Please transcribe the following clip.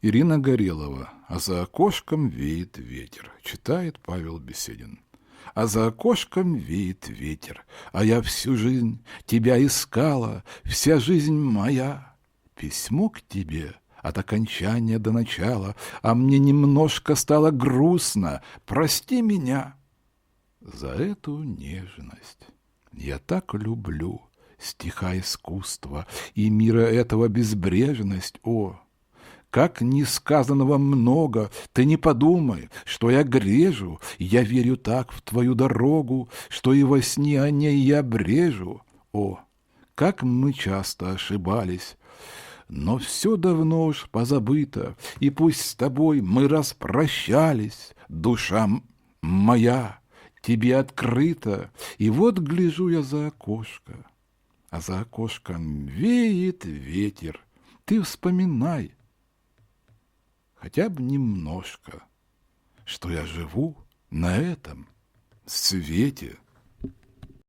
Ирина Горелова. «А за окошком веет ветер». Читает Павел Беседин. А за окошком веет ветер, а я всю жизнь тебя искала, вся жизнь моя. Письмо к тебе от окончания до начала, а мне немножко стало грустно, прости меня. За эту нежность я так люблю стиха искусства и мира этого безбрежность, о! Как несказанного много, ты не подумай, что я грежу, я верю так в твою дорогу, что и во сне о ней я брежу. О, как мы часто ошибались! Но все давно уж позабыто, и пусть с тобой мы распрощались, душа моя тебе открыта, и вот гляжу я за окошко, а за окошком веет ветер. Ты вспоминай, хотя бы немножко, что я живу на этом свете.